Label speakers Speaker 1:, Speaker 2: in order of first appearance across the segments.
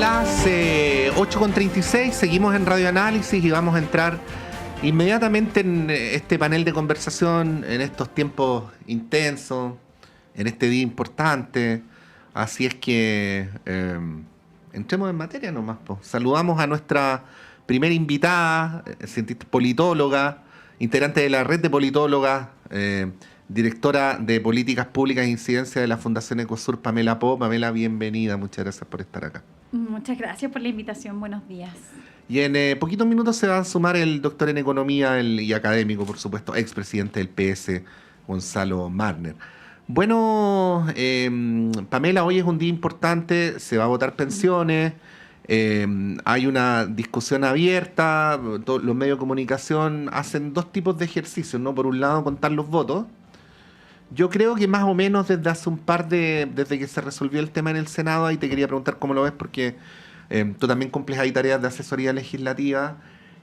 Speaker 1: las 8:36, seguimos en Radio Análisis y vamos a entrar inmediatamente en este panel de conversación, en estos tiempos intensos, en este día importante. Así es que entremos en materia nomás, po. Saludamos a nuestra primera invitada, cientista politóloga, integrante de la red de politólogas, directora de Políticas Públicas e Incidencia de la Fundación Ecosur, Pamela Po. Pamela, bienvenida, muchas gracias por estar acá.
Speaker 2: Muchas gracias por la invitación, buenos días.
Speaker 1: Y en poquitos minutos se va a sumar el doctor en Economía y académico, por supuesto, expresidente del PS, Gonzalo Marner. Bueno, Pamela, hoy es un día importante, se va a votar pensiones, hay una discusión abierta, los medios de comunicación hacen dos tipos de ejercicios, ¿no? Por un lado, contar los votos. Yo creo que más o menos desde hace desde que se resolvió el tema en el Senado, ahí te quería preguntar cómo lo ves, porque tú también cumples ahí tareas de asesoría legislativa.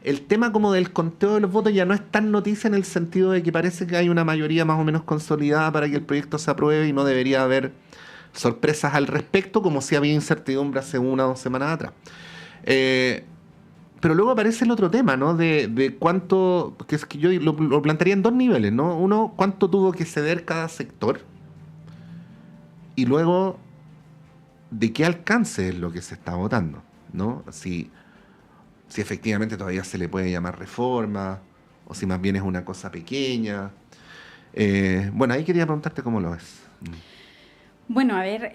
Speaker 1: El tema como del conteo de los votos ya no es tan noticia en el sentido de que parece que hay una mayoría más o menos consolidada para que el proyecto se apruebe y no debería haber sorpresas al respecto, como si había incertidumbre hace 1 o 2 semanas atrás. Pero luego aparece el otro tema, ¿no? De cuánto, que es que yo lo plantearía en dos niveles, ¿no? Uno, cuánto tuvo que ceder cada sector, y luego, de qué alcance es lo que se está votando, ¿no? Si efectivamente todavía se le puede llamar reforma, o si más bien es una cosa pequeña. Bueno, ahí quería preguntarte cómo lo ves.
Speaker 2: Bueno, a ver,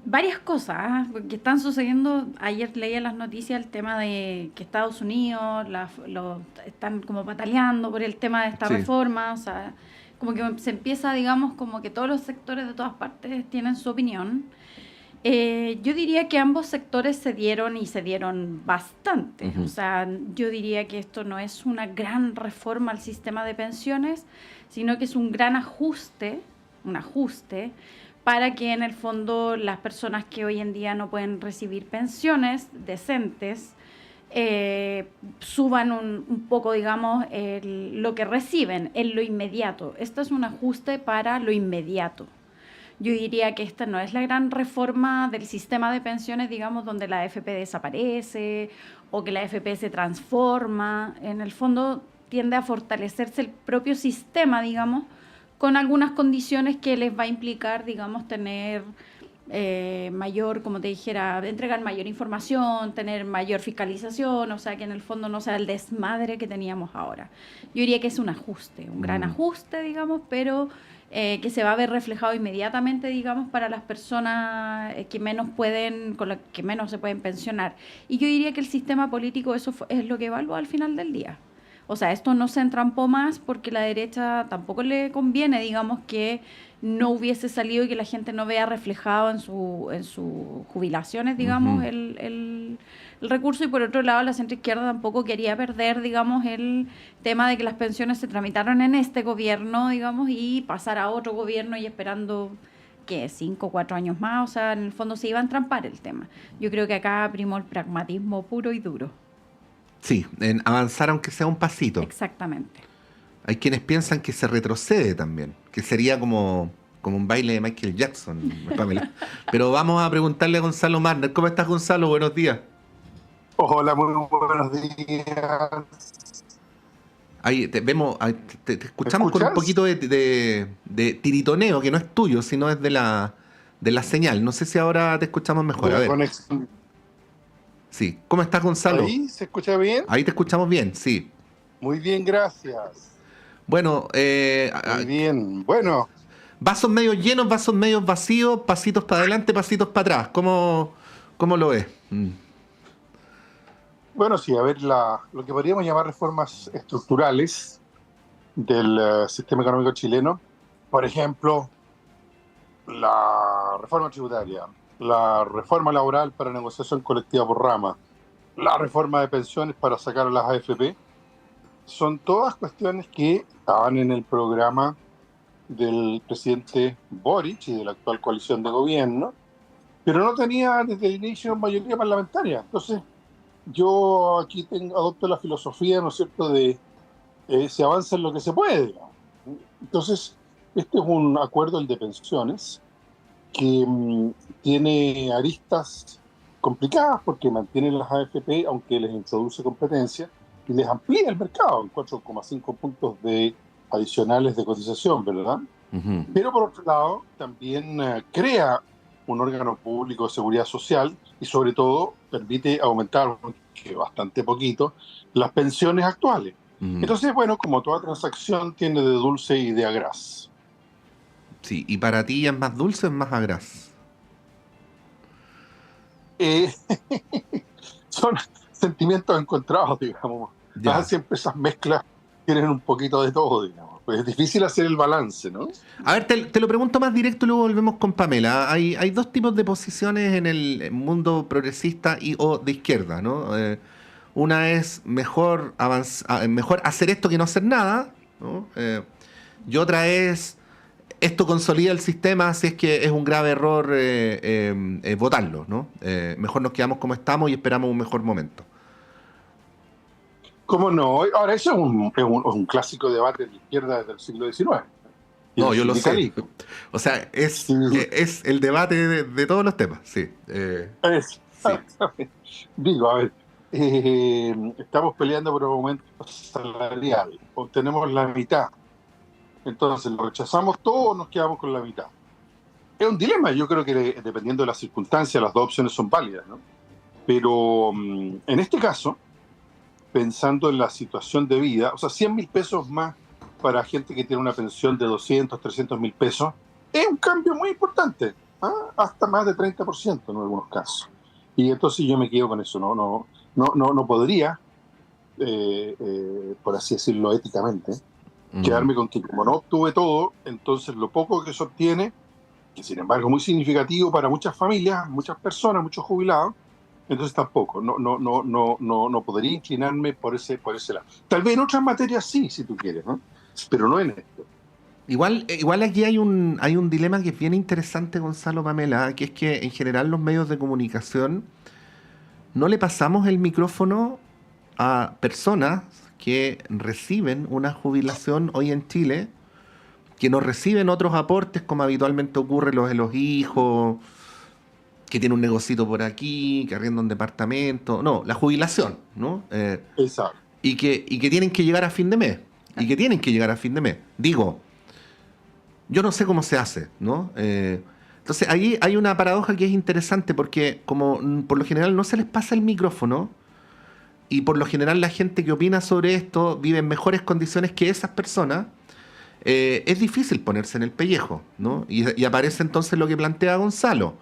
Speaker 2: varias cosas que están sucediendo. Ayer leía las noticias el tema de que Estados Unidos están como pataleando por el tema de esta reforma, o sea, como que se empieza, digamos, como que todos los sectores de todas partes tienen su opinión. Yo diría que ambos sectores cedieron bastante. O sea, yo diría que esto no es una gran reforma al sistema de pensiones, sino que es un gran ajuste para que en el fondo las personas que hoy en día no pueden recibir pensiones decentes suban un poco, digamos, lo que reciben en lo inmediato. Esto es un ajuste para lo inmediato. Yo diría que esta no es la gran reforma del sistema de pensiones, digamos, donde la AFP desaparece o que la AFP se transforma. En el fondo tiende a fortalecerse el propio sistema, digamos, con algunas condiciones que les va a implicar, digamos, tener mayor, como te dijera, entregar mayor información, tener mayor fiscalización, o sea, que en el fondo no sea el desmadre que teníamos ahora. Yo diría que es un ajuste, un gran ajuste, digamos, pero que se va a ver reflejado inmediatamente, digamos, para las personas que menos pueden, con las que menos se pueden pensionar. Y yo diría que el sistema político eso es lo que evalúa al final del día. O sea, esto no se entrampó más porque la derecha tampoco le conviene, digamos, que no hubiese salido y que la gente no vea reflejado en sus jubilaciones, digamos, el recurso. Y por otro lado, la centroizquierda tampoco quería perder, digamos, el tema de que las pensiones se tramitaron en este gobierno, digamos, y pasar a otro gobierno y esperando que 5 o 4 años más. O sea, en el fondo se iba a entrampar el tema. Yo creo que acá primó el pragmatismo puro y duro.
Speaker 1: Sí, en avanzar aunque sea un pasito.
Speaker 2: Exactamente.
Speaker 1: Hay quienes piensan que se retrocede también, que sería como un baile de Michael Jackson, Pamela. Pero vamos a preguntarle a Gonzalo Marner. ¿Cómo estás, Gonzalo? Buenos días.
Speaker 3: Hola, muy buenos días.
Speaker 1: Ahí te escuchamos con un poquito de tiritoneo, que no es tuyo, sino es de la señal. No sé si ahora te escuchamos mejor. A ver. Sí. ¿Cómo estás, Gonzalo?
Speaker 3: ¿Ahí se escucha bien?
Speaker 1: Ahí te escuchamos bien, sí.
Speaker 3: Muy bien, gracias.
Speaker 1: Bueno,
Speaker 3: muy bien. Bueno.
Speaker 1: Vasos medios llenos, vasos medios vacíos, pasitos para adelante, pasitos para atrás. ¿Cómo lo ves?
Speaker 3: Bueno, sí, a ver, lo que podríamos llamar reformas estructurales del sistema económico chileno. Por ejemplo, la reforma tributaria, la reforma laboral para negociación colectiva por rama, la reforma de pensiones para sacar a las AFP, son todas cuestiones que estaban en el programa del presidente Boric y de la actual coalición de gobierno, pero no tenía desde el inicio mayoría parlamentaria. Entonces, yo aquí adopto la filosofía, ¿no es cierto?, de se avanza en lo que se puede. Entonces, este es un acuerdo, el de pensiones, que tiene aristas complicadas porque mantiene las AFP, aunque les introduce competencia y les amplía el mercado en 4,5 puntos adicionales de cotización, ¿verdad?
Speaker 1: Ujú.
Speaker 3: Pero por otro lado, también crea un órgano público de seguridad social y sobre todo permite aumentar, que bastante poquito, las pensiones actuales.
Speaker 1: Ujú.
Speaker 3: Entonces, bueno, como toda transacción tiene de dulce y de agraz.
Speaker 1: Sí, ¿y para ti es más dulce o es más agraz?
Speaker 3: Eh, son sentimientos encontrados, digamos.
Speaker 1: Ya.
Speaker 3: Siempre esas mezclas tienen un poquito de todo, digamos. Pues es difícil hacer el balance, ¿no?
Speaker 1: A ver, te lo pregunto más directo y luego volvemos con Pamela. Hay dos tipos de posiciones en el mundo progresista o de izquierda, ¿no? Una es mejor hacer esto que no hacer nada, ¿no? Y otra es esto consolida el sistema si es que es un grave error votarlo, ¿no? Mejor nos quedamos como estamos y esperamos un mejor momento.
Speaker 3: ¿Cómo no? Ahora, eso es un clásico debate de la izquierda desde el siglo XIX. Y
Speaker 1: No,
Speaker 3: el
Speaker 1: yo lo sé.
Speaker 3: sindicalismo.
Speaker 1: O sea,
Speaker 3: Sí,
Speaker 1: es el debate de todos los temas, sí. Sí.
Speaker 3: Digo, a ver, estamos peleando por un aumento salarial, obtenemos la mitad, entonces lo rechazamos todo o nos quedamos con la mitad. Es un dilema, yo creo que dependiendo de las circunstancias las dos opciones son válidas, ¿no? Pero en este caso, pensando en la situación de vida, o sea, 100.000 pesos más para gente que tiene una pensión de 200, 300.000 pesos, es un cambio muy importante, hasta más de 30% en algunos casos. Y entonces yo me quedo con eso, no podría, por así decirlo éticamente, quedarme con que como no obtuve todo, entonces lo poco que se obtiene, que sin embargo es muy significativo para muchas familias, muchas personas, muchos jubilados, entonces tampoco, no podría inclinarme por ese lado. Tal vez en otras materias sí, si tú quieres, ¿no? Pero no en esto.
Speaker 1: Igual aquí hay un dilema que es bien interesante, Gonzalo, Pamela, que es que en general los medios de comunicación no le pasamos el micrófono a personas que reciben una jubilación hoy en Chile, que no reciben otros aportes como habitualmente ocurre los de los hijos, que tienen un negocito por aquí, que arriendan un departamento. No, la jubilación, ¿no?
Speaker 3: Exacto.
Speaker 1: Y que tienen que llegar a fin de mes. Y que tienen que llegar a fin de mes. Digo, yo no sé cómo se hace, ¿no? Entonces ahí hay una paradoja que es interesante porque como por lo general no se les pasa el micrófono y por lo general la gente que opina sobre esto vive en mejores condiciones que esas personas, es difícil ponerse en el pellejo, ¿no? Y aparece entonces lo que plantea Gonzalo.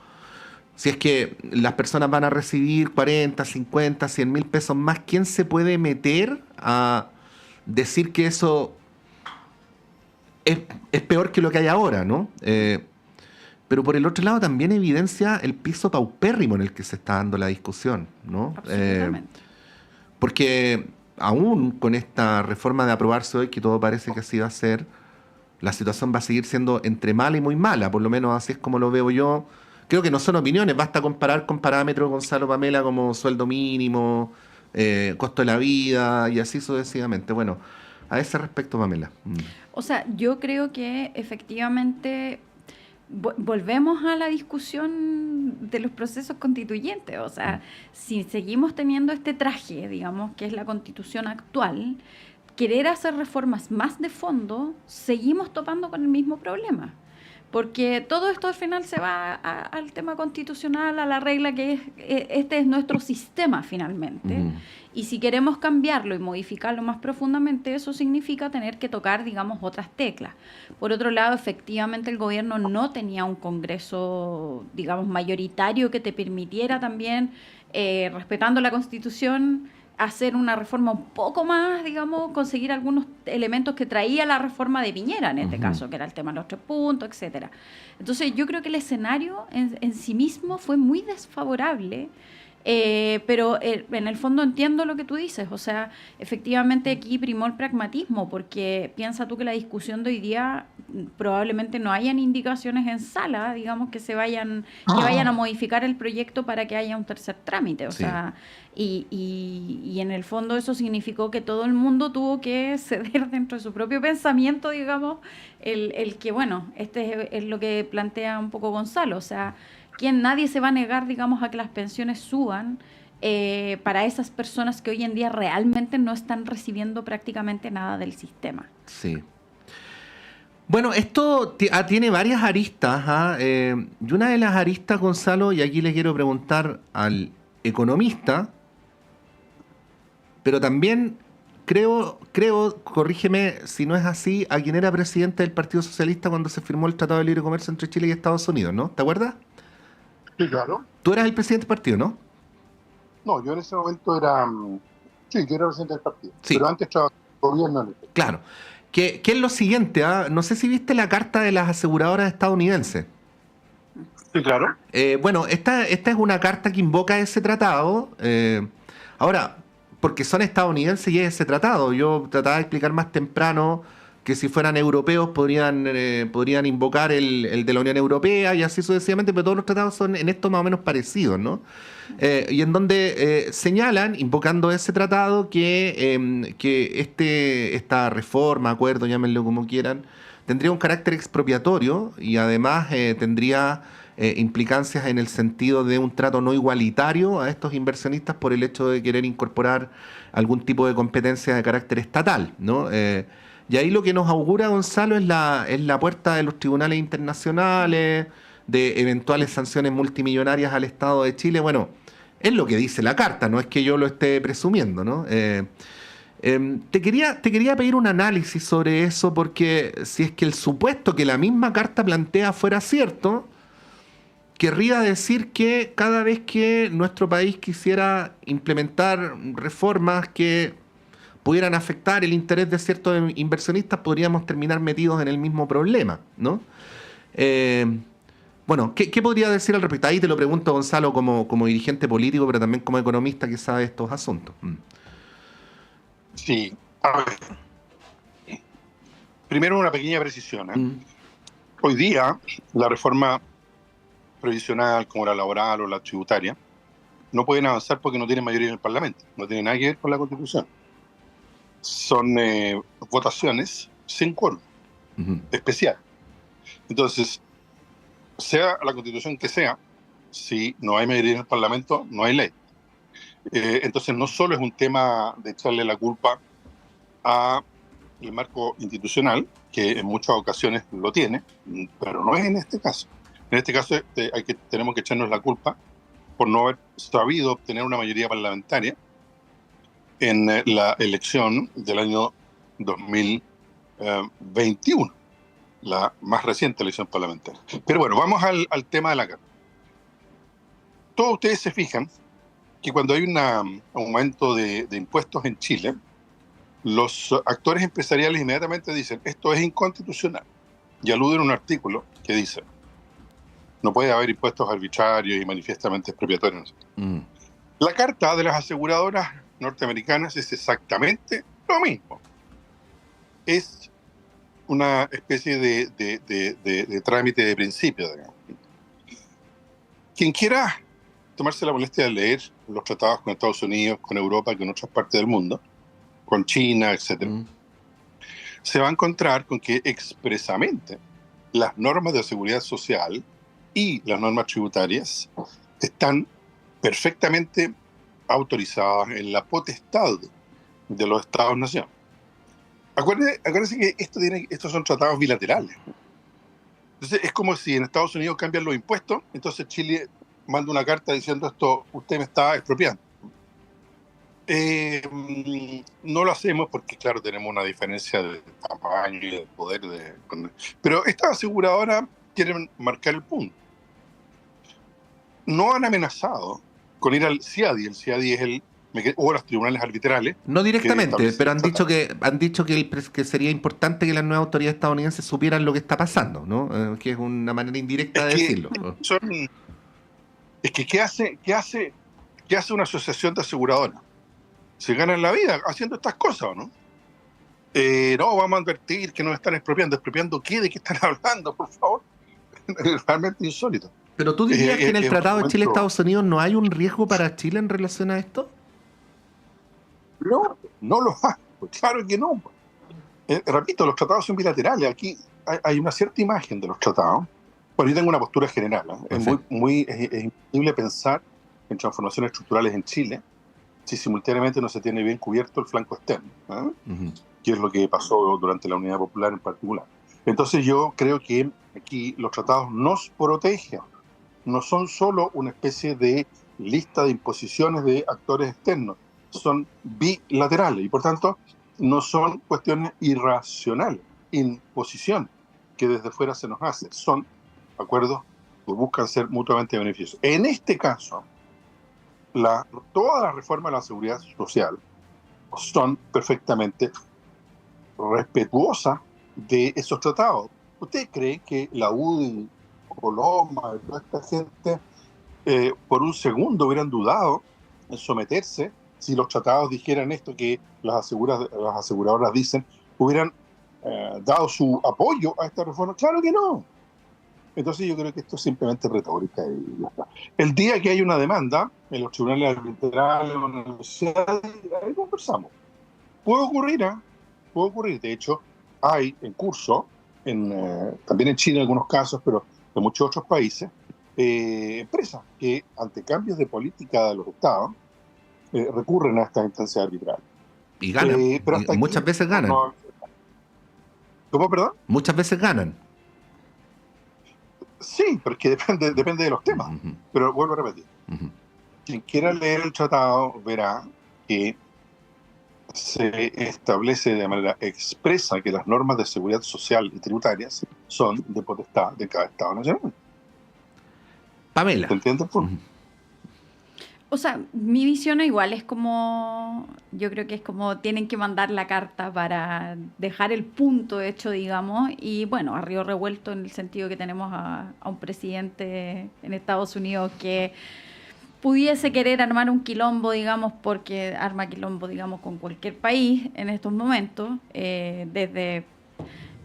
Speaker 1: Si es que las personas van a recibir 40, 50, 100 mil pesos más, ¿quién se puede meter a decir que eso es peor que lo que hay ahora, ¿no? Pero por el otro lado también evidencia el piso paupérrimo en el que se está dando la discusión, ¿no?
Speaker 2: Absolutamente.
Speaker 1: Porque aún con esta reforma de aprobarse hoy, que todo parece que así va a ser, la situación va a seguir siendo entre mala y muy mala, por lo menos así es como lo veo yo. Creo que no son opiniones, basta comparar con parámetros, Gonzalo, Pamela, como sueldo mínimo, costo de la vida y así sucesivamente. Bueno, a ese respecto, Pamela.
Speaker 2: O sea, yo creo que efectivamente volvemos a la discusión de los procesos constituyentes. O sea, si seguimos teniendo este traje, digamos, que es la constitución actual, querer hacer reformas más de fondo, seguimos topando con el mismo problema. Porque todo esto al final se va al tema constitucional, a la regla que es, este es nuestro sistema finalmente. Y si queremos cambiarlo y modificarlo más profundamente, eso significa tener que tocar, digamos, otras teclas. Por otro lado, efectivamente el gobierno no tenía un Congreso, digamos, mayoritario que te permitiera también, respetando la Constitución, hacer una reforma un poco más, digamos, conseguir algunos elementos que traía la reforma de Piñera en este caso, que era el tema de los 3 puntos, etcétera. Entonces yo creo que el escenario en sí mismo fue muy desfavorable Pero en el fondo entiendo lo que tú dices, o sea, efectivamente aquí primó el pragmatismo, porque piensa tú que la discusión de hoy día probablemente no hayan indicaciones en sala, digamos, que vayan a modificar el proyecto para que haya un tercer trámite, o
Speaker 1: Sí.
Speaker 2: sea, y en el fondo eso significó que todo el mundo tuvo que ceder dentro de su propio pensamiento, digamos, el que, bueno, es lo que plantea un poco Gonzalo, o sea, nadie se va a negar, digamos, a que las pensiones suban para esas personas que hoy en día realmente no están recibiendo prácticamente nada del sistema.
Speaker 1: Sí. Bueno, esto tiene varias aristas. ¿Ah? Y una de las aristas, Gonzalo, y aquí le quiero preguntar al economista, pero también creo, corrígeme si no es así, a quien era presidente del Partido Socialista cuando se firmó el Tratado de Libre Comercio entre Chile y Estados Unidos, ¿no? ¿Te acuerdas?
Speaker 3: Sí, claro.
Speaker 1: Tú eras el presidente del partido, ¿no?
Speaker 3: No, yo en ese momento era... Sí, yo era presidente del partido.
Speaker 1: Sí.
Speaker 3: Pero antes trabajaba en el gobierno.
Speaker 1: Claro. Que es lo siguiente, ¿ah? No sé si viste la carta de las aseguradoras estadounidenses.
Speaker 3: Sí, claro.
Speaker 1: Bueno, esta es una carta que invoca ese tratado. Ahora, porque son estadounidenses y es ese tratado. Yo trataba de explicar más temprano que si fueran europeos podrían invocar el de la Unión Europea y así sucesivamente, pero todos los tratados son en esto más o menos parecidos, ¿no? Y en donde señalan, invocando ese tratado, que esta reforma, acuerdo, llámenlo como quieran, tendría un carácter expropiatorio y además tendría implicancias en el sentido de un trato no igualitario a estos inversionistas por el hecho de querer incorporar algún tipo de competencia de carácter estatal, ¿no? Y ahí lo que nos augura, Gonzalo, es la puerta de los tribunales internacionales, de eventuales sanciones multimillonarias al Estado de Chile. Bueno, es lo que dice la carta, no es que yo lo esté presumiendo, ¿no? Te quería pedir un análisis sobre eso, porque si es que el supuesto que la misma carta plantea fuera cierto, querría decir que cada vez que nuestro país quisiera implementar reformas que pudieran afectar el interés de ciertos inversionistas, podríamos terminar metidos en el mismo problema, ¿no? Bueno, ¿qué podría decir al respecto? Ahí te lo pregunto, Gonzalo, como dirigente político, pero también como economista que sabe estos asuntos.
Speaker 3: Sí. A ver. Primero una pequeña precisión. Hoy día, la reforma previsional, como la laboral o la tributaria, no pueden avanzar porque no tienen mayoría en el Parlamento. No tiene nada que ver con la Constitución. Son votaciones sin quórum, especial. Entonces, sea la Constitución que sea, si no hay mayoría en el Parlamento, no hay ley. Entonces, no solo es un tema de echarle la culpa al marco institucional, que en muchas ocasiones lo tiene, pero no es en este caso. En este caso tenemos que echarnos la culpa por no haber sabido obtener una mayoría parlamentaria en la elección del año 2021, la más reciente elección parlamentaria. Pero bueno, vamos al tema de la carta. Todos ustedes se fijan que cuando hay un aumento de impuestos en Chile, los actores empresariales inmediatamente dicen esto es inconstitucional y aluden a un artículo que dice no puede haber impuestos arbitrarios y manifiestamente expropiatorios. La carta de las aseguradoras norteamericanas es exactamente lo mismo. Es una especie de trámite de principio, digamos. Quien quiera tomarse la molestia de leer los tratados con Estados Unidos, con Europa, con otras partes del mundo, con China, etc., se va a encontrar con que expresamente las normas de seguridad social y las normas tributarias están perfectamente autorizadas en la potestad de los Estados-nación. Acuérdense que estos son tratados bilaterales. Entonces es como si en Estados Unidos cambian los impuestos, entonces Chile manda una carta diciendo esto, usted me está expropiando. No lo hacemos porque, claro, tenemos una diferencia de tamaño y de poder. Pero estas aseguradoras quieren marcar el punto. No han amenazado con ir al CIADI. El CIADI es o los tribunales arbitrales.
Speaker 1: No directamente, pero han dicho que sería importante que las nuevas autoridades estadounidenses supieran lo que está pasando, ¿no? Que es una manera indirecta de decirlo.
Speaker 3: Es que ¿qué hace ¿Qué hace una asociación de aseguradoras? Se ganan la vida haciendo estas cosas, ¿o no? No, vamos a advertir que nos están expropiando. ¿Expropiando qué? ¿De qué están hablando, por favor? Es realmente insólito.
Speaker 1: Pero tú dirías que en el
Speaker 3: Es un
Speaker 1: Tratado de
Speaker 3: argumento...
Speaker 1: Chile-Estados Unidos no hay un riesgo para Chile en relación a esto.
Speaker 3: No, no lo hay. Pues claro que no. Repito, los tratados son bilaterales. Aquí hay una cierta imagen de los tratados. Bueno, yo tengo una postura general, ¿eh? Es es imposible pensar en transformaciones estructurales en Chile si simultáneamente no se tiene bien cubierto el flanco externo, ¿eh? Que es lo que pasó durante la Unidad Popular en particular. Entonces yo creo que aquí los tratados nos protegen, no son solo una especie de lista de imposiciones de actores externos, son bilaterales y por tanto no son cuestiones irracionales, imposiciones que desde fuera se nos hacen, son acuerdos que buscan ser mutuamente beneficiosos. En este caso, todas las reformas de la seguridad social son perfectamente respetuosas de esos tratados. ¿Usted cree que la UDI, Coloma y toda esta gente por un segundo hubieran dudado en someterse si los tratados dijeran esto que las aseguradoras dicen, hubieran dado su apoyo a esta reforma? Claro que no. Entonces yo creo que esto es simplemente retórica y ya está. El día que hay una demanda en los tribunales arbitrales o en la universidad, ahí conversamos. Puede ocurrir, ¿eh? Puede ocurrir. De hecho, hay en curso, también en Chile en algunos casos, pero en muchos otros países, empresas que ante cambios de política de los estados recurren a estas instancias arbitrales.
Speaker 1: Y ganan.
Speaker 3: Pero hasta
Speaker 1: Muchas veces ganan.
Speaker 3: ¿Cómo, perdón?
Speaker 1: Muchas veces ganan.
Speaker 3: Sí, pero es que depende de los temas. Pero vuelvo a repetir. Quien quiera leer el tratado verá que se establece de manera expresa que las normas de seguridad social y tributarias son de potestad de cada Estado nacional.
Speaker 1: Pamela.
Speaker 3: ¿Te entiendes?
Speaker 2: O sea, mi visión igual es como, yo creo que es como tienen que mandar la carta para dejar el punto hecho, digamos, y bueno, a río revuelto en el sentido que tenemos a un presidente en Estados Unidos que pudiese querer armar un quilombo, digamos, porque arma quilombo, digamos, con cualquier país en estos momentos, desde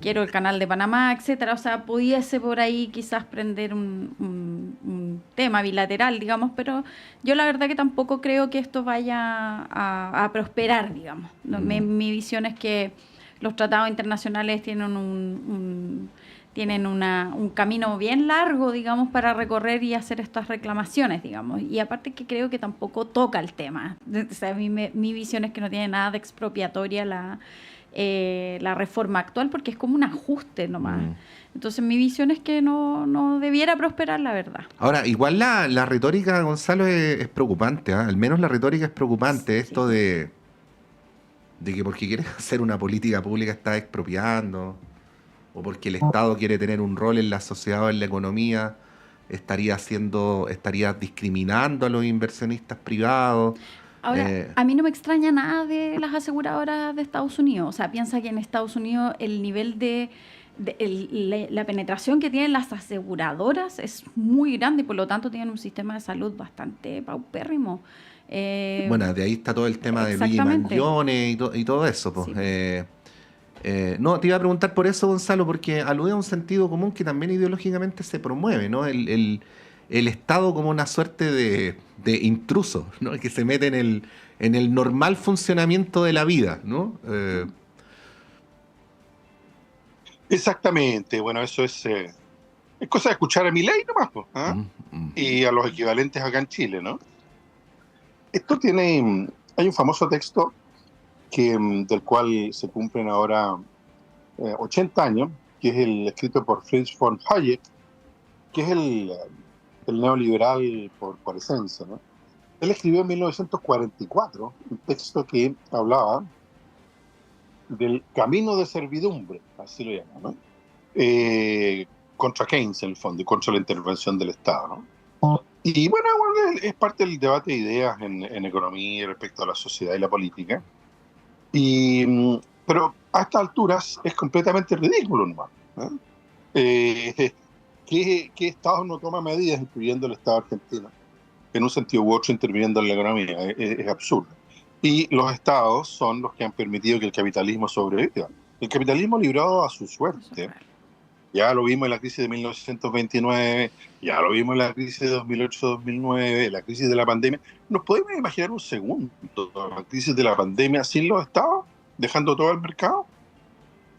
Speaker 2: quiero el canal de Panamá, etcétera. O sea, pudiese por ahí quizás prender un tema bilateral, digamos, pero yo la verdad que tampoco creo que esto vaya a prosperar, digamos. No, mi visión es que los tratados internacionales tienen un camino bien largo, digamos, para recorrer y hacer estas reclamaciones, digamos. Y aparte que creo que tampoco toca el tema. O sea, mi visión es que no tiene nada de expropiatoria la reforma actual, porque es como un ajuste nomás. Entonces mi visión es que no debiera prosperar, la verdad.
Speaker 1: Ahora, igual la retórica, Gonzalo, es preocupante, ¿eh? Al menos la retórica es preocupante. Sí, esto de que porque quieres hacer una política pública estás expropiando, o porque el Estado quiere tener un rol en la sociedad o en la economía, estarías discriminando a los inversionistas privados.
Speaker 2: Ahora, a mí no me extraña nada de las aseguradoras de Estados Unidos. O sea, piensa que en Estados Unidos el nivel la penetración que tienen las aseguradoras es muy grande y por lo tanto tienen un sistema de salud bastante paupérrimo.
Speaker 1: Bueno, de ahí está todo el tema de Luigi Mangione y todo eso. Pues. Sí. No, te iba a preguntar por eso, Gonzalo, porque alude a un sentido común que también ideológicamente se promueve, ¿no? El Estado como una suerte de intruso, ¿no? Que se mete en el normal funcionamiento de la vida, ¿no?
Speaker 3: Exactamente, bueno, eso es cosa de escuchar a Milei nomás, ¿eh? Y a los equivalentes acá en Chile, ¿no? Esto hay un famoso texto del cual se cumplen ahora 80 años, que es el escrito por Fritz von Hayek, que es el neoliberal por esencia, ¿no? Él escribió en 1944 un texto que hablaba del camino de servidumbre, así lo llaman, ¿no? Contra Keynes, en el fondo, y contra la intervención del Estado, ¿no? Y bueno, es parte del debate de ideas en economía respecto a la sociedad y la política. Pero a estas alturas es completamente ridículo, nomás, ¿no? ¿Qué Estado no toma medidas, incluyendo el Estado argentino, en un sentido u otro interviniendo en la economía. Es absurdo. Y los estados son los que han permitido que el capitalismo sobreviva. El capitalismo librado a su suerte. Ya lo vimos en la crisis de 1929, ya lo vimos en la crisis de 2008-2009, la crisis de la pandemia. ¿Nos podemos imaginar un segundo la crisis de la pandemia sin los estados, dejando todo al mercado?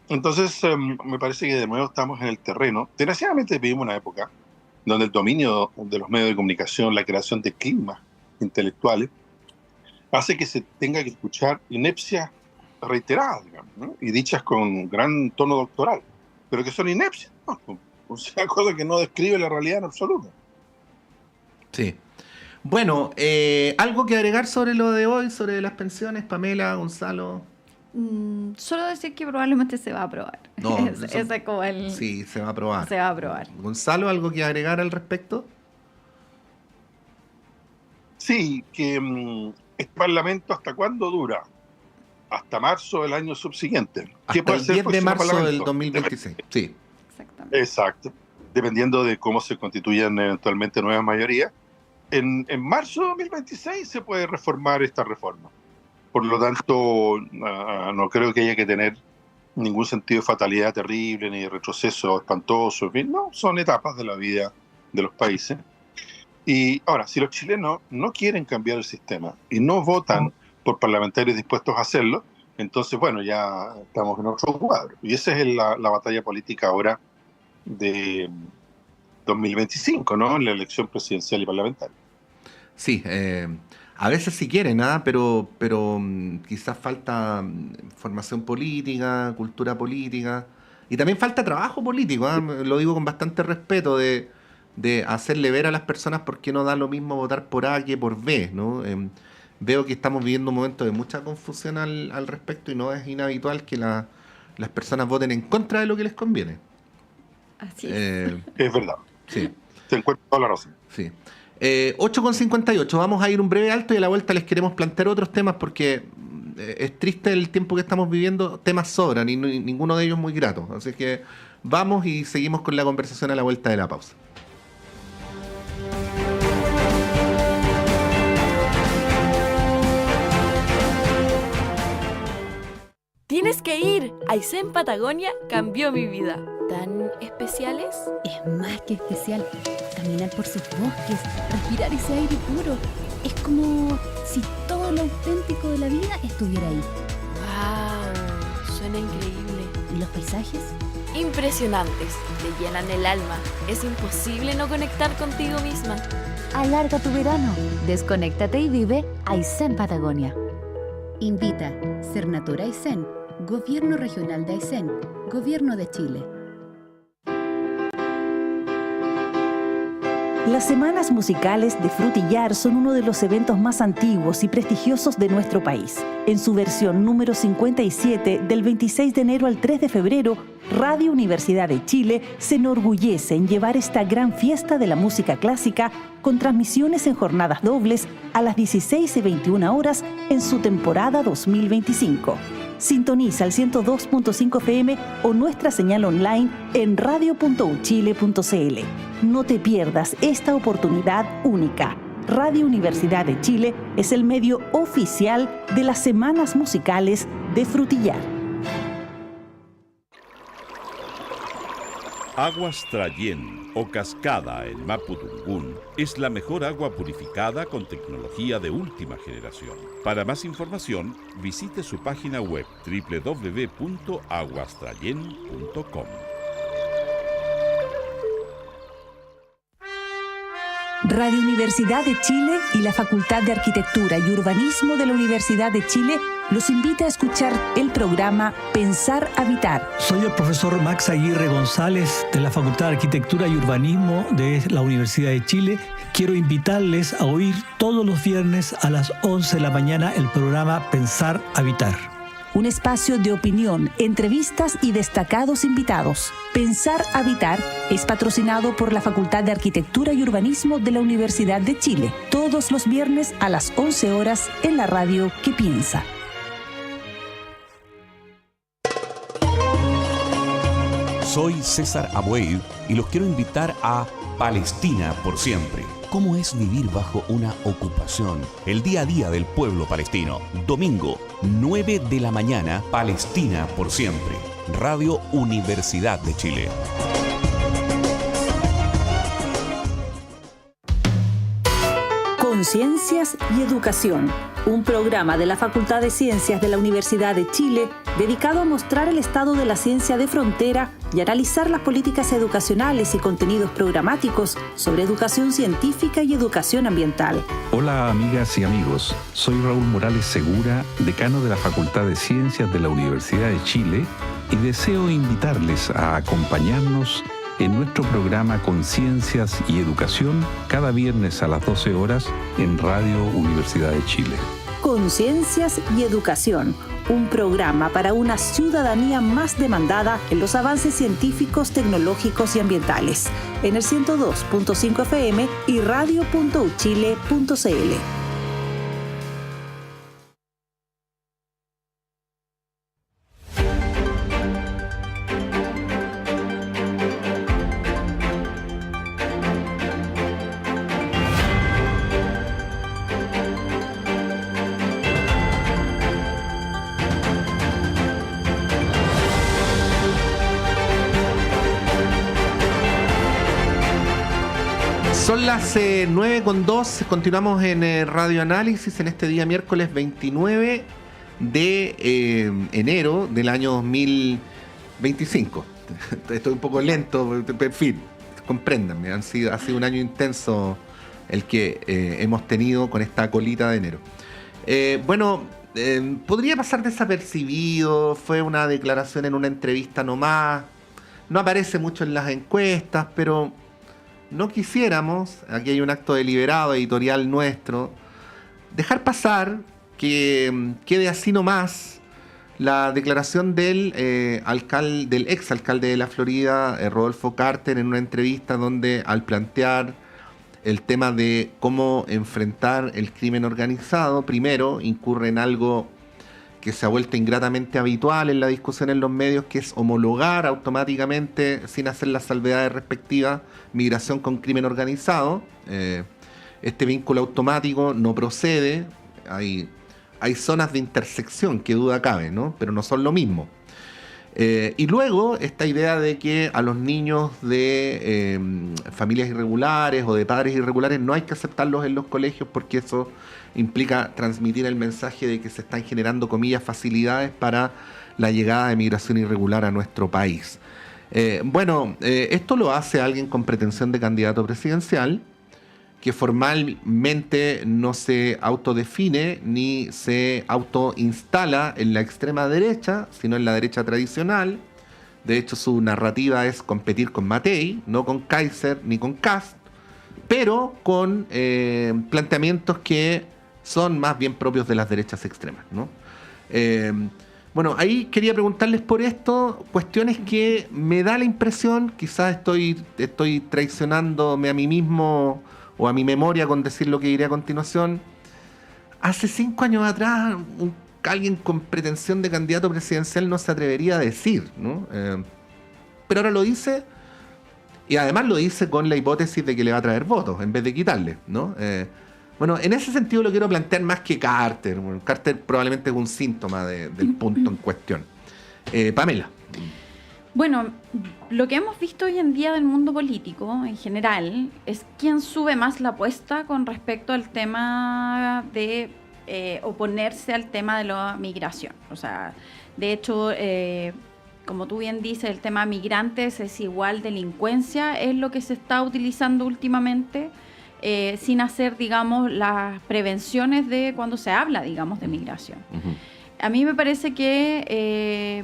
Speaker 3: Entonces, me parece que de nuevo estamos en el terreno. Desgraciadamente vivimos una época donde el dominio de los medios de comunicación, la creación de climas intelectuales, hace que se tenga que escuchar inepcias reiteradas, digamos, ¿no? Y dichas con gran tono doctoral, pero que son inepcias, ¿no? O sea, cosas que no describe la realidad en absoluto.
Speaker 1: Sí. Bueno, ¿algo que agregar sobre lo de hoy, sobre las pensiones, Pamela, Gonzalo?
Speaker 2: Solo decir que probablemente se va a aprobar.
Speaker 1: No,
Speaker 2: ese es como el...
Speaker 1: Sí, se va a aprobar.
Speaker 2: Se va a aprobar.
Speaker 1: Gonzalo, ¿algo que agregar al respecto?
Speaker 3: Sí, que este Parlamento, ¿hasta cuándo dura? Hasta marzo del año subsiguiente.
Speaker 1: Hasta el 10 de marzo del 2026. Sí.
Speaker 2: Exactamente.
Speaker 3: Exacto. Dependiendo de cómo se constituyan eventualmente nuevas mayorías. En marzo de 2026 se puede reformar esta reforma. Por lo tanto, no creo que haya que tener ningún sentido de fatalidad terrible, ni de retroceso espantoso. No, son etapas de la vida de los países. Y ahora, si los chilenos no quieren cambiar el sistema y no votan por parlamentarios dispuestos a hacerlo, entonces, bueno, ya estamos en otro cuadro. Y esa es la batalla política ahora de 2025, ¿no? En la elección presidencial y parlamentaria.
Speaker 1: Sí, a veces sí quieren, pero quizás falta formación política, cultura política, y también falta trabajo político, lo digo con bastante respeto, de hacerle ver a las personas por qué no da lo mismo votar por A que por B, ¿no? Veo que estamos viviendo un momento de mucha confusión al respecto y no es inhabitual que las personas voten en contra de lo que les conviene.
Speaker 2: Así es.
Speaker 3: Es verdad.
Speaker 1: Sí.
Speaker 3: Se encuentra toda la razón.
Speaker 1: Sí. 8:58, vamos a ir un breve alto y a la vuelta les queremos plantear otros temas porque es triste el tiempo que estamos viviendo, temas sobran y ninguno de ellos muy grato. Así que vamos y seguimos con la conversación a la vuelta de la pausa.
Speaker 4: Tienes que ir. Aysén Patagonia cambió mi vida. ¿Tan especiales?
Speaker 5: Es más que especial. Caminar por sus bosques, respirar ese aire puro. Es como si todo lo auténtico de la vida estuviera ahí.
Speaker 4: ¡Wow! Suena increíble.
Speaker 5: ¿Y los paisajes?
Speaker 4: Impresionantes. Te llenan el alma. Es imposible no conectar contigo misma.
Speaker 5: Alarga tu verano. Desconéctate y vive Aysén Patagonia. Invita Cernatura Aysén, Gobierno Regional de Aysén, Gobierno de Chile.
Speaker 6: Las Semanas Musicales de Frutillar son uno de los eventos más antiguos y prestigiosos de nuestro país. En su versión número 57, del 26 de enero al 3 de febrero, Radio Universidad de Chile se enorgullece en llevar esta gran fiesta de la música clásica con transmisiones en jornadas dobles a las 16 y 21 horas en su temporada 2025. Sintoniza el 102.5 FM o nuestra señal online en radio.uchile.cl. No te pierdas esta oportunidad única. Radio Universidad de Chile es el medio oficial de las Semanas Musicales de Frutillar.
Speaker 7: Aguas Trayén o Cascada en Mapudungún es la mejor agua purificada con tecnología de última generación. Para más información, visite su página web www.aguastrayen.com.
Speaker 6: Radio Universidad de Chile y la Facultad de Arquitectura y Urbanismo de la Universidad de Chile los invita a escuchar el programa Pensar Habitar.
Speaker 8: Soy el profesor Max Aguirre González de la Facultad de Arquitectura y Urbanismo de la Universidad de Chile. Quiero invitarles a oír todos los viernes a las 11 de la mañana el programa Pensar Habitar.
Speaker 6: Un espacio de opinión, entrevistas y destacados invitados. Pensar Habitar es patrocinado por la Facultad de Arquitectura y Urbanismo de la Universidad de Chile. Todos los viernes a las 11 horas en la radio que piensa.
Speaker 9: Soy César Abuey y los quiero invitar a Palestina por Siempre, cómo es vivir bajo una ocupación, el día a día del pueblo palestino. Domingo, 9 de la mañana, Palestina por siempre. Radio Universidad de Chile.
Speaker 6: Conciencias y Educación, un programa de la Facultad de Ciencias de la Universidad de Chile dedicado a mostrar el estado de la ciencia de frontera y analizar las políticas educacionales y contenidos programáticos sobre educación científica y educación ambiental.
Speaker 10: Hola amigas y amigos, soy Raúl Morales Segura, decano de la Facultad de Ciencias de la Universidad de Chile y deseo invitarles a acompañarnos en nuestro programa Conciencias y Educación cada viernes a las 12 horas en Radio Universidad de Chile.
Speaker 6: Conciencias y Educación, un programa para una ciudadanía más demandada en los avances científicos, tecnológicos y ambientales, en el 102.5 FM y radio.uchile.cl.
Speaker 1: Son las 9:02, continuamos en Radio Análisis en este día miércoles 29 de enero del año 2025. Estoy un poco lento, en fin, compréndanme, ha sido un año intenso el que hemos tenido con esta colita de enero. Podría pasar desapercibido, fue una declaración en una entrevista nomás, no aparece mucho en las encuestas, pero no quisiéramos, aquí hay un acto deliberado editorial nuestro, dejar pasar que quede así nomás la declaración del exalcalde de la Florida, Rodolfo Carter, en una entrevista donde al plantear el tema de cómo enfrentar el crimen organizado, primero incurre en algo que se ha vuelto ingratamente habitual en la discusión en los medios, que es homologar automáticamente, sin hacer las salvedades respectivas, migración con crimen organizado. Este vínculo automático no procede, hay zonas de intersección, que duda cabe, ¿no? Pero no son lo mismo. Y luego esta idea de que a los niños de familias irregulares o de padres irregulares no hay que aceptarlos en los colegios porque eso implica transmitir el mensaje de que se están generando, comillas, facilidades para la llegada de migración irregular a nuestro país. Esto lo hace alguien con pretensión de candidato presidencial, que formalmente no se autodefine ni se autoinstala en la extrema derecha, sino en la derecha tradicional. De hecho, su narrativa es competir con Matei, no con Kaiser ni con Kast, pero con planteamientos que son más bien propios de las derechas extremas, ¿no? Ahí quería preguntarles por esto, cuestiones que me da la impresión, quizás estoy traicionándome a mí mismo o a mi memoria con decir lo que diré a continuación. Hace 5 años atrás, alguien con pretensión de candidato presidencial no se atrevería a decir, ¿no? Pero ahora lo dice, y además lo dice con la hipótesis de que le va a traer votos en vez de quitarle, ¿no? En ese sentido lo quiero plantear más que Carter. Carter probablemente es un síntoma del punto en cuestión. Pamela.
Speaker 2: Bueno, lo que hemos visto hoy en día del mundo político en general es quién sube más la apuesta con respecto al tema de oponerse al tema de la migración. O sea, de hecho, como tú bien dices, el tema migrantes es igual delincuencia, es lo que se está utilizando últimamente, sin hacer, digamos, las prevenciones de cuando se habla, digamos, de migración. Uh-huh. A mí me parece que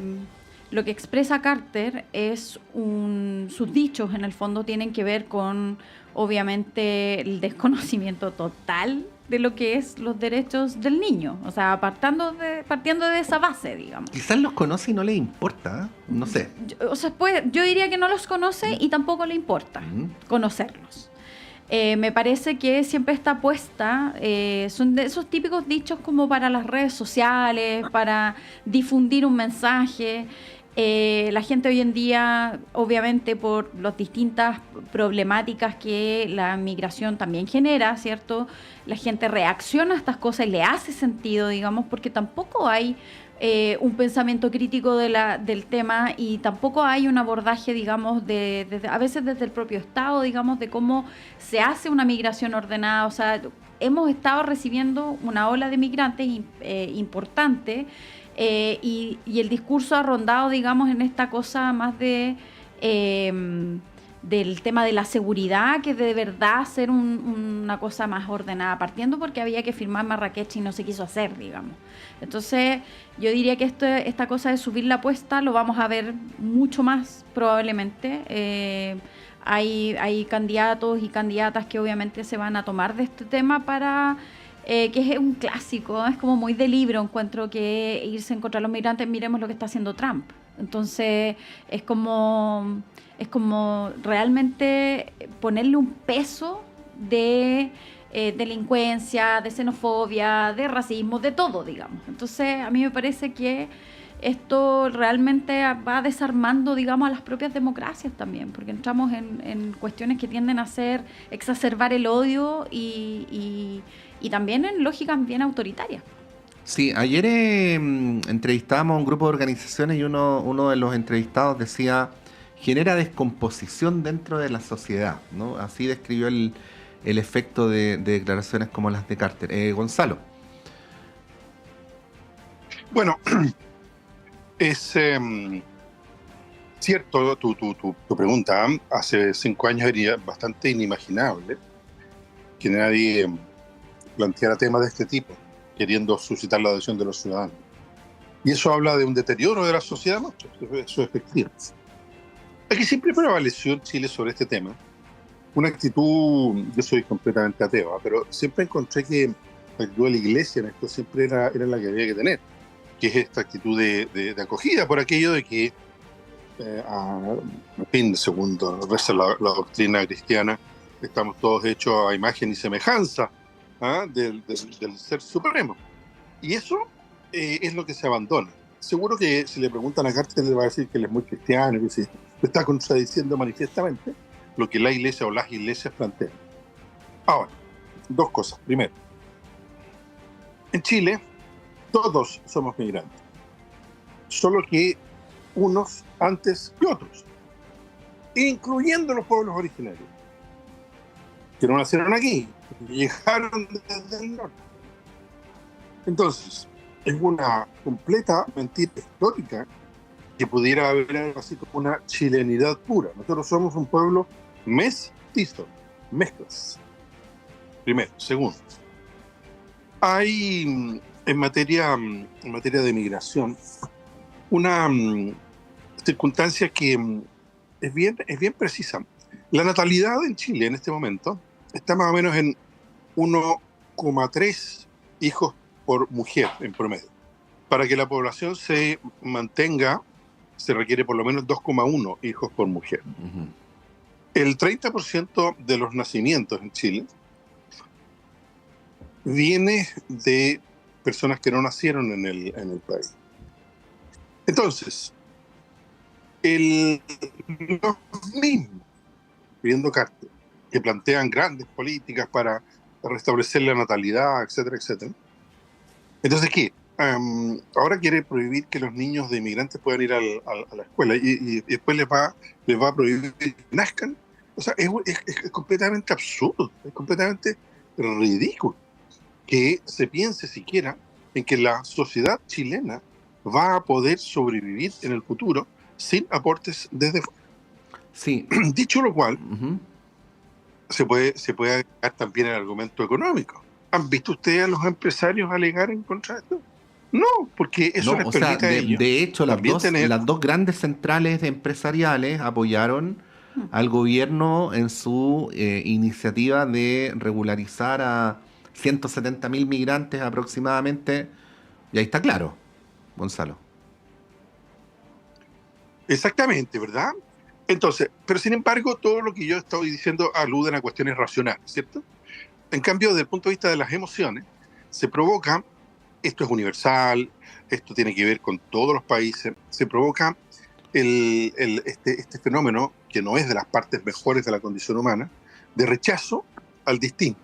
Speaker 2: lo que expresa Carter es sus dichos, en el fondo, tienen que ver con, obviamente, el desconocimiento total de lo que es los derechos del niño. O sea, partiendo de esa base, digamos.
Speaker 1: Quizás los conoce y no le importa, no sé.
Speaker 2: Yo diría que no los conoce y tampoco le importa conocerlos. Me parece que siempre está puesta, son de esos típicos dichos como para las redes sociales, para difundir un mensaje. La gente hoy en día, obviamente por las distintas problemáticas que la migración también genera, ¿cierto? La gente reacciona a estas cosas y le hace sentido, digamos, porque tampoco hay un pensamiento crítico del tema y tampoco hay un abordaje, digamos, a veces desde el propio Estado, digamos, de cómo se hace una migración ordenada. O sea, hemos estado recibiendo una ola de migrantes importante. Y el discurso ha rondado, digamos, en esta cosa más del tema de la seguridad, que de verdad ser una cosa más ordenada, partiendo porque había que firmar Marrakech y no se quiso hacer, digamos. Entonces, yo diría que esta cosa de subir la apuesta lo vamos a ver mucho más probablemente. Hay candidatos y candidatas que obviamente se van a tomar de este tema para... que es un clásico, es como muy de libro, encuentro que irse en contra de los migrantes, miremos lo que está haciendo Trump. Entonces es como realmente ponerle un peso de delincuencia, de xenofobia, de racismo, de todo, digamos. Entonces a mí me parece que esto realmente va desarmando, digamos, a las propias democracias también, porque entramos en cuestiones que tienden a exacerbar el odio y también en lógicas bien autoritarias.
Speaker 1: Sí, ayer entrevistábamos a un grupo de organizaciones y uno de los entrevistados decía, genera descomposición dentro de la sociedad, ¿no? Así describió el efecto de declaraciones como las de Carter. Gonzalo.
Speaker 3: Bueno, es cierto tu pregunta. Hace 5 años era bastante inimaginable que nadie planteara temas de este tipo, queriendo suscitar la adhesión de los ciudadanos. Y eso habla de un deterioro de la sociedad, ¿no? Eso es efectivo. Aquí siempre prevaleció en Chile sobre este tema una actitud, yo soy completamente ateo, pero siempre encontré que la actitud de la Iglesia en esto siempre era la que había que tener, que es esta actitud de acogida, por aquello de que, en fin, según reza la doctrina cristiana, estamos todos hechos a imagen y semejanza del Ser Supremo. Y eso es lo que se abandona. Seguro que si le preguntan a Carter, le va a decir que él es muy cristiano, que sí, está contradiciendo manifiestamente lo que la Iglesia o las iglesias plantean. Ahora, 2 cosas. Primero, en Chile todos somos migrantes, solo que unos antes que otros, incluyendo los pueblos originarios, que no nacieron aquí, llegaron desde el norte. Entonces, es una completa mentira histórica que pudiera haber algo así como una chilenidad pura. Nosotros somos un pueblo mestizo, mezclas. Primero. Segundo, hay en materia de migración una circunstancia que es bien precisa. La natalidad en Chile en este momento está más o menos en 1,3 hijos por mujer en promedio. Para que la población se mantenga, se requiere por lo menos 2,1 hijos por mujer. Uh-huh. El 30% de los nacimientos en Chile viene de personas que no nacieron en el país. Entonces, los mismos, pidiendo Carter, que plantean grandes políticas para restablecer la natalidad, etcétera, etcétera. Entonces, ¿qué? Ahora quiere prohibir que los niños de inmigrantes puedan ir a la escuela y después les va a prohibir que nazcan. O sea, es completamente absurdo, es completamente ridículo que se piense siquiera en que la sociedad chilena va a poder sobrevivir en el futuro sin aportes desde fuera.
Speaker 1: Sí.
Speaker 3: Dicho lo cual, uh-huh, se puede agregar también el argumento económico. ¿Han visto ustedes a los empresarios alegar en contra de esto? No, porque eso les permite a ellos.
Speaker 1: De hecho, las dos grandes centrales empresariales apoyaron al gobierno en su iniciativa de regularizar a 170.000 migrantes aproximadamente. Y ahí está claro, Gonzalo.
Speaker 3: Exactamente, ¿verdad? Entonces, pero sin embargo, todo lo que yo estoy diciendo aluden a cuestiones racionales, ¿cierto? En cambio, desde el punto de vista de las emociones, se provoca, esto es universal, esto tiene que ver con todos los países, se provoca este fenómeno, que no es de las partes mejores de la condición humana, de rechazo al distinto,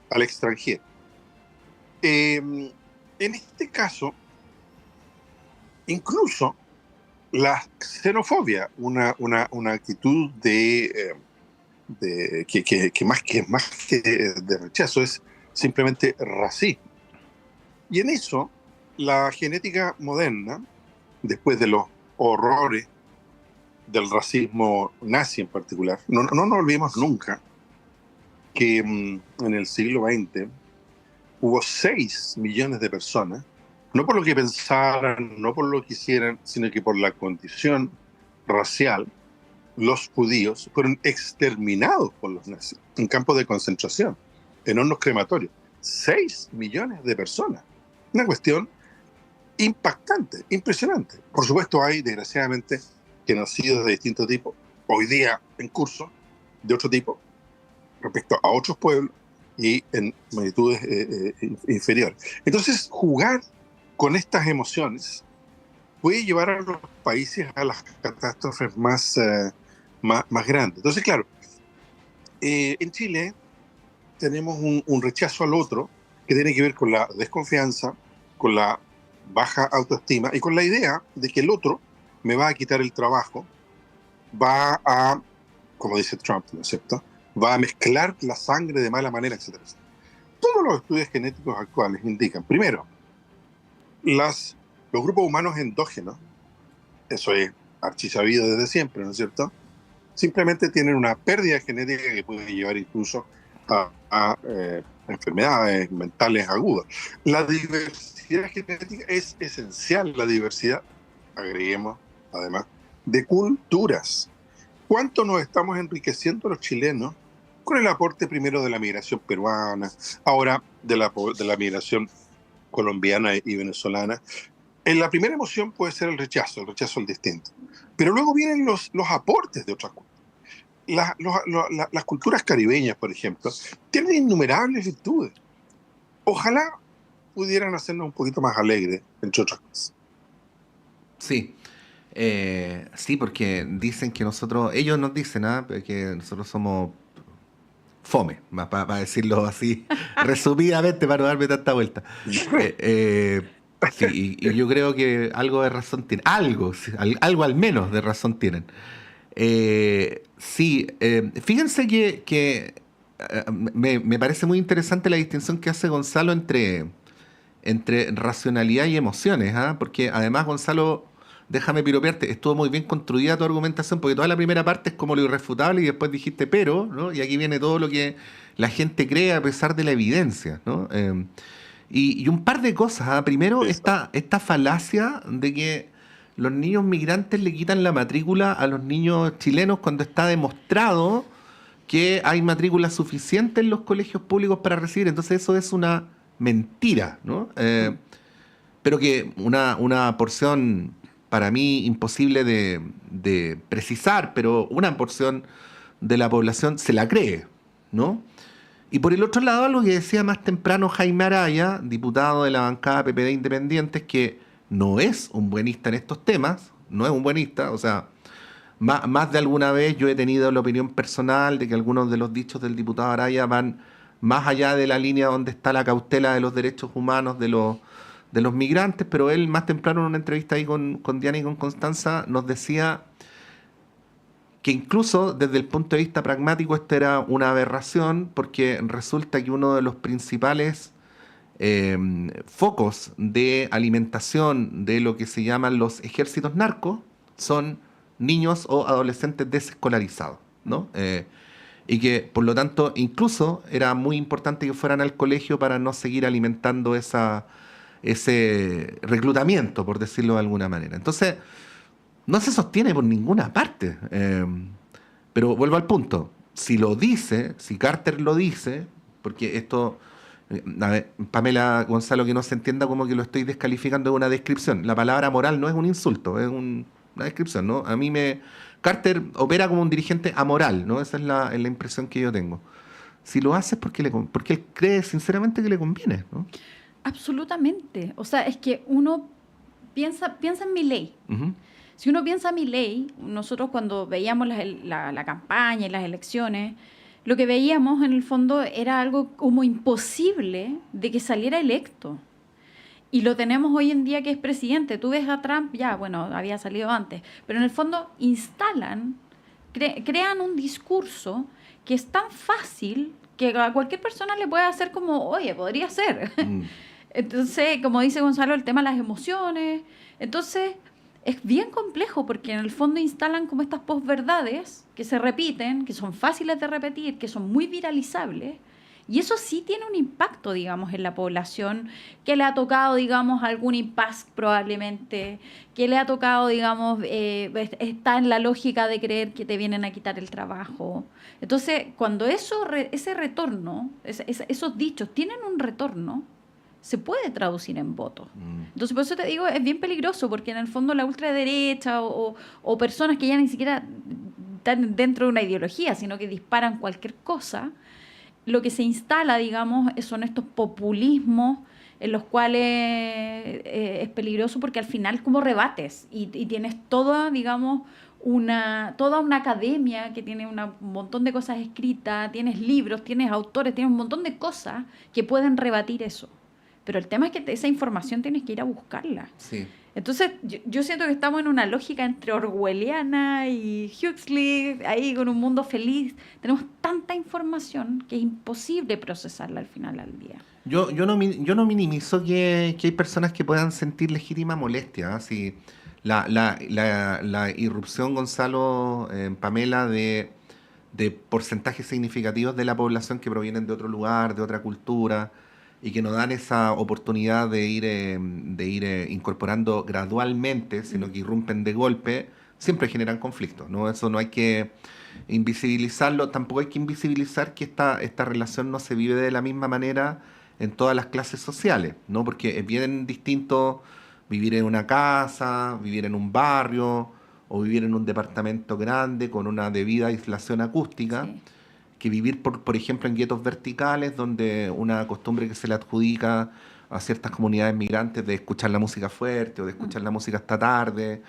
Speaker 3: al extranjero. En este caso, incluso la xenofobia, una actitud que más que de rechazo es simplemente racismo. Y en eso, la genética moderna, después de los horrores del racismo nazi en particular, no nos olvidemos nunca que en el siglo XX hubo 6 millones de personas, no por lo que pensaran, no por lo que hicieran, sino que por la condición racial, los judíos fueron exterminados por los nazis en campos de concentración, en hornos crematorios. 6 millones de personas. Una cuestión impactante, impresionante. Por supuesto, hay, desgraciadamente, genocidios de distintos tipos, hoy día en curso, de otro tipo, respecto a otros pueblos y en magnitudes inferiores. Entonces, jugar con estas emociones puede llevar a los países a las catástrofes más grandes. Entonces, claro, en Chile tenemos un rechazo al otro que tiene que ver con la desconfianza, con la baja autoestima y con la idea de que el otro me va a quitar el trabajo, va a, como dice Trump, ¿no es cierto?, va a mezclar la sangre de mala manera, etc. Todos los estudios genéticos actuales indican, primero, los grupos humanos endógenos, eso es archisabido desde siempre, ¿no es cierto?, simplemente tienen una pérdida genética que puede llevar incluso a enfermedades mentales agudas. La diversidad genética es esencial, la diversidad, agreguemos además, de culturas. ¿Cuánto nos estamos enriqueciendo los chilenos con el aporte primero de la migración peruana, ahora de la migración colombiana y venezolana? En la primera emoción puede ser el rechazo al distinto, pero luego vienen los aportes de otras culturas. Las culturas caribeñas, por ejemplo, tienen innumerables virtudes. Ojalá pudieran hacernos un poquito más alegres, entre otras cosas.
Speaker 1: Sí. Sí, porque dicen que ellos nos dicen que nosotros somos fome, más para decirlo así resumidamente, para no darme tanta vuelta. Sí, y yo creo que algo de razón tienen, algo al menos de razón tienen. Sí, fíjense que me parece muy interesante la distinción que hace Gonzalo entre racionalidad y emociones, porque además, Gonzalo, déjame piropearte, estuvo muy bien construida tu argumentación, porque toda la primera parte es como lo irrefutable y después dijiste pero, ¿no? Y aquí viene todo lo que la gente cree a pesar de la evidencia, ¿no? Y un par de cosas. Primero, esta falacia de que los niños migrantes le quitan la matrícula a los niños chilenos cuando está demostrado que hay matrícula suficiente en los colegios públicos para recibir. Entonces eso es una mentira, ¿no? Pero que una porción, para mí, imposible de precisar, pero una porción de la población se la cree, ¿no? Y por el otro lado, algo que decía más temprano Jaime Araya, diputado de la bancada PPD Independientes, que no es un buenista en estos temas, no es un buenista, o sea, más de alguna vez yo he tenido la opinión personal de que algunos de los dichos del diputado Araya van más allá de la línea donde está la cautela de los derechos humanos de los migrantes, pero él más temprano en una entrevista ahí con Diana y con Constanza nos decía que incluso desde el punto de vista pragmático esto era una aberración, porque resulta que uno de los principales focos de alimentación de lo que se llaman los ejércitos narcos son niños o adolescentes desescolarizados, ¿no? Y que, por lo tanto, incluso era muy importante que fueran al colegio para no seguir alimentando ese reclutamiento, por decirlo de alguna manera. Entonces, no se sostiene por ninguna parte. Pero vuelvo al punto. Si lo dice, si Carter lo dice, porque esto, a ver, Pamela, Gonzalo, que no se entienda como que lo estoy descalificando de una descripción. La palabra moral no es un insulto, es una descripción, ¿no? Carter opera como un dirigente amoral, ¿no? Esa es la impresión que yo tengo. Si lo hace es porque él cree sinceramente que le conviene, ¿no?
Speaker 2: Absolutamente. O sea, es que uno piensa en Milei.
Speaker 1: Uh-huh.
Speaker 2: Si uno piensa a Milei, nosotros cuando veíamos la campaña y las elecciones, lo que veíamos en el fondo era algo como imposible de que saliera electo. Y lo tenemos hoy en día que es presidente. Tú ves a Trump, ya, bueno, había salido antes, pero en el fondo instalan, crean un discurso que es tan fácil que a cualquier persona le puede hacer como, oye, podría ser. Entonces, como dice Gonzalo, el tema de las emociones. Entonces, es bien complejo porque en el fondo instalan como estas posverdades que se repiten, que son fáciles de repetir, que son muy viralizables. Y eso sí tiene un impacto, digamos, en la población, que le ha tocado, digamos, algún impasse probablemente, que le ha tocado, digamos, está en la lógica de creer que te vienen a quitar el trabajo. Entonces, cuando ese retorno, esos dichos tienen un retorno, se puede traducir en votos. Entonces, por eso te digo, es bien peligroso, porque en el fondo la ultraderecha o personas que ya ni siquiera están dentro de una ideología, sino que disparan cualquier cosa, lo que se instala, digamos, son estos populismos en los cuales es peligroso porque al final como rebates y tienes toda, digamos, toda una academia que tiene un montón de cosas escritas, tienes libros, tienes autores, tienes un montón de cosas que pueden rebatir eso. Pero el tema es que esa información tienes que ir a buscarla.
Speaker 1: Sí.
Speaker 2: Entonces, yo siento que estamos en una lógica entre orwelliana y Huxley, ahí con un mundo feliz. Tenemos tanta información que es imposible procesarla al final al día.
Speaker 1: Yo no minimizo que hay personas que puedan sentir legítima molestia. ¿Sí? La irrupción, Gonzalo, Pamela, de porcentajes significativos de la población que provienen de otro lugar, de otra cultura, y que nos dan esa oportunidad de ir incorporando gradualmente, sino que irrumpen de golpe, siempre generan conflictos, ¿no? Eso no hay que invisibilizarlo, tampoco hay que invisibilizar que esta relación no se vive de la misma manera en todas las clases sociales, ¿no? Porque es bien distinto vivir en una casa, vivir en un barrio o vivir en un departamento grande con una debida aislación acústica. Sí. Que vivir, por ejemplo, en guetos verticales, donde una costumbre que se le adjudica a ciertas comunidades migrantes de escuchar la música fuerte o de escuchar la música hasta tarde,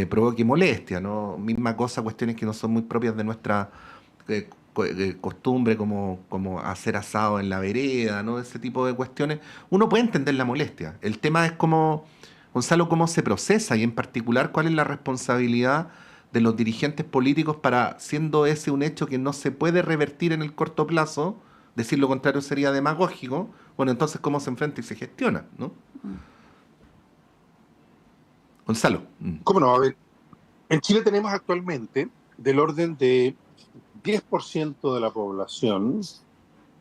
Speaker 1: provoque molestia, ¿no? Misma cosa, cuestiones que no son muy propias de nuestra costumbre, como hacer asado en la vereda, ¿no? Ese tipo de cuestiones. Uno puede entender la molestia. El tema es cómo, Gonzalo, cómo se procesa y en particular cuál es la responsabilidad de los dirigentes políticos para, siendo ese un hecho que no se puede revertir en el corto plazo, decir lo contrario sería demagógico, bueno, entonces cómo se enfrenta y se gestiona, ¿no? Gonzalo.
Speaker 3: ¿Cómo no? A ver, en Chile tenemos actualmente del orden de 10% de la población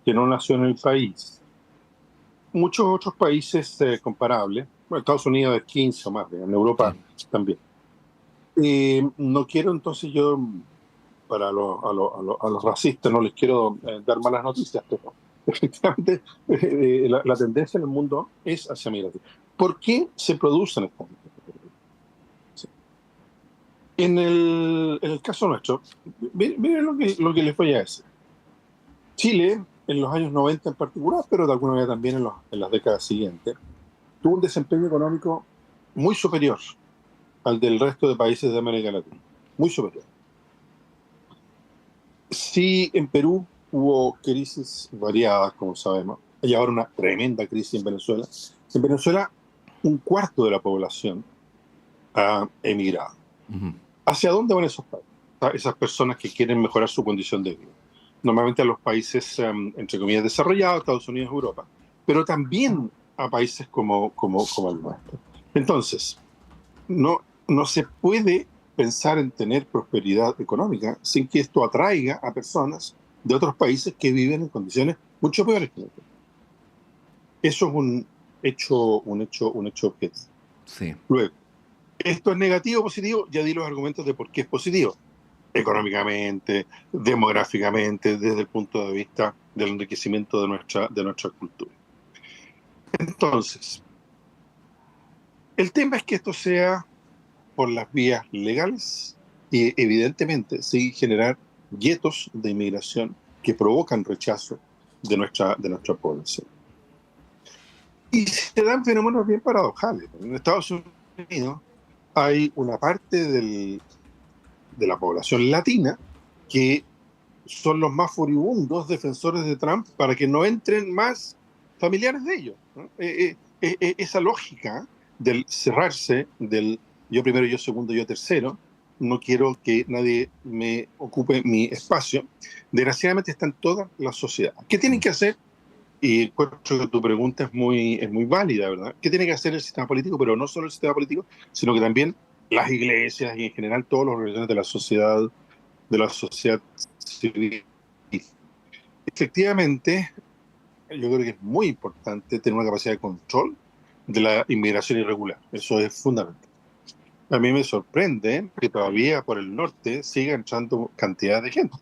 Speaker 3: que no nació en el país. Muchos otros países comparables, bueno, Estados Unidos es 15 o más, en Europa también. No quiero entonces yo, para a los racistas, no les quiero dar malas noticias, pero efectivamente la tendencia en el mundo es hacia migración. ¿Por qué se producen estas migraciones? En el caso nuestro, miren lo que les voy a decir. Chile, en los años 90 en particular, pero de alguna manera también en las décadas siguientes, tuvo un desempeño económico muy superior al del resto de países de América Latina. Muy superior. Sí, en Perú hubo crisis variadas, como sabemos. Hay ahora una tremenda crisis en Venezuela. En Venezuela, un cuarto de la población ha emigrado. Uh-huh. ¿Hacia dónde van esos países? Esas personas que quieren mejorar su condición de vida. Normalmente a los países, entre comillas, desarrollados, Estados Unidos, Europa, pero también a países como el nuestro. Entonces, no se puede pensar en tener prosperidad económica sin que esto atraiga a personas de otros países que viven en condiciones mucho peores que nosotros. Eso es un hecho objetivo.
Speaker 1: Sí.
Speaker 3: Luego, ¿esto es negativo o positivo? Ya di los argumentos de por qué es positivo. Económicamente, demográficamente, desde el punto de vista del enriquecimiento de nuestra cultura. Entonces, el tema es que esto sea por las vías legales y evidentemente sin generar guetos de inmigración que provocan rechazo de nuestra población. Y se dan fenómenos bien paradojales. En Estados Unidos hay una parte de la población latina que son los más furibundos defensores de Trump para que no entren más familiares de ellos, ¿no? Esa lógica del cerrarse, del yo primero, yo segundo, yo tercero, no quiero que nadie me ocupe mi espacio, desgraciadamente está en toda la sociedad. ¿Qué tienen que hacer? Y encuentro que tu pregunta es muy válida, ¿verdad? ¿Qué tiene que hacer el sistema político? Pero no solo el sistema político, sino que también las iglesias y en general todos los organizaciones de la sociedad civil. Efectivamente, yo creo que es muy importante tener una capacidad de control de la inmigración irregular. Eso es fundamental. A mí me sorprende que todavía por el norte siga entrando cantidad de gente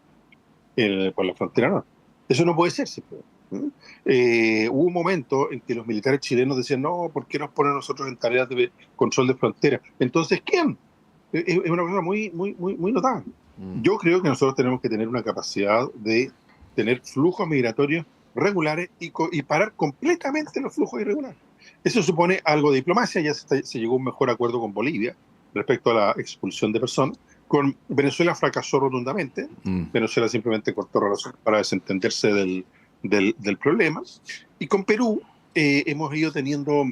Speaker 3: por la frontera norte. Eso no puede ser, hubo un momento en que los militares chilenos decían, no, ¿por qué nos ponen a nosotros en tareas de control de frontera? Entonces, ¿quién? Es una cosa muy notable. Yo creo que nosotros tenemos que tener una capacidad de tener flujos migratorios regulares y parar completamente los flujos irregulares. Eso supone algo de diplomacia. Ya se llegó a un mejor acuerdo con Bolivia respecto a la expulsión de personas. Con Venezuela fracasó rotundamente. Venezuela simplemente cortó relaciones para desentenderse del problema. Y con Perú hemos ido teniendo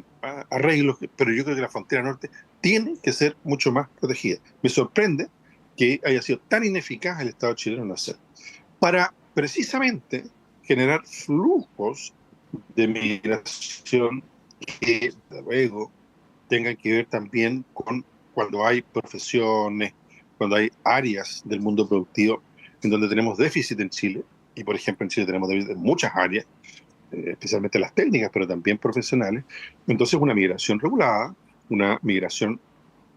Speaker 3: arreglos, pero yo creo que la frontera norte tiene que ser mucho más protegida. Me sorprende que haya sido tan ineficaz el Estado chileno en hacerlo. Para precisamente generar flujos de migración que luego tengan que ver también con cuando hay profesiones, cuando hay áreas del mundo productivo en donde tenemos déficit en Chile, y por ejemplo en Chile tenemos déficit en muchas áreas, especialmente las técnicas, pero también profesionales. Entonces una migración regulada, una migración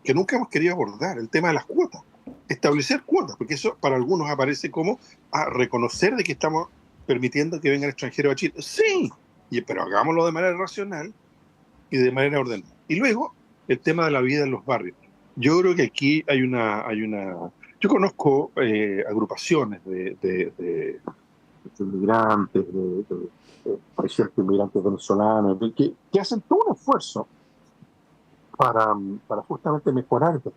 Speaker 3: que nunca hemos querido abordar, el tema de las cuotas, establecer cuotas, porque eso para algunos aparece como reconocer de que estamos permitiendo que vengan extranjeros a Chile. Sí, pero hagámoslo de manera racional y de manera ordenada. Y luego, el tema de la vida en los barrios. Yo creo que aquí hay una yo conozco agrupaciones de inmigrantes, por ejemplo, inmigrantes venezolanos, que hacen todo un esfuerzo para justamente mejorar esto.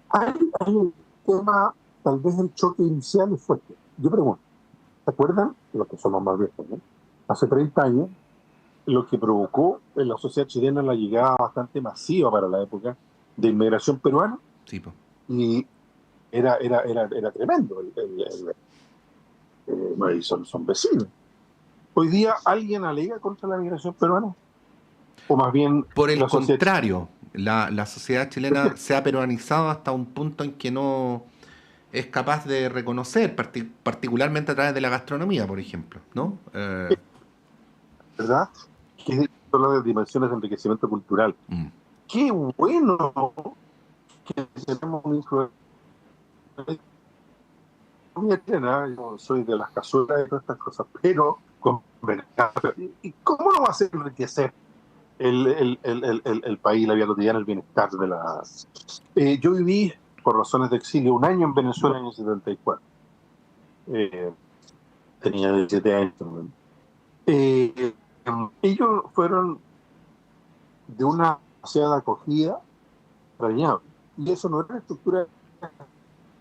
Speaker 3: Hay un tema, tal vez el choque inicial es fuerte. Yo pregunto, ¿se acuerdan? Los que somos más viejos, ¿no? Hace 30 años, lo que provocó en la sociedad chilena la llegada bastante masiva para la época de inmigración peruana.
Speaker 1: Sí, po.
Speaker 3: Y era tremendo. Son vecinos. Hoy día, ¿alguien alega contra la migración peruana? O más bien...
Speaker 1: Por el contrario, la sociedad chilena se ha peruanizado hasta un punto en que no es capaz de reconocer, particularmente a través de la gastronomía, por ejemplo, ¿no?
Speaker 3: ¿Verdad? Que son las dimensiones de enriquecimiento cultural. Qué bueno que tenemos un influencia. Yo soy de las cazuelas y todas estas cosas, pero ¿y cómo no va a hacer enriquecer el país, la vida cotidiana, el bienestar de las... yo viví, por razones de exilio, un año en Venezuela en el 74. Tenía 17 años. Ellos fueron de una sociedad de acogida extrañable. Y eso no era una estructura,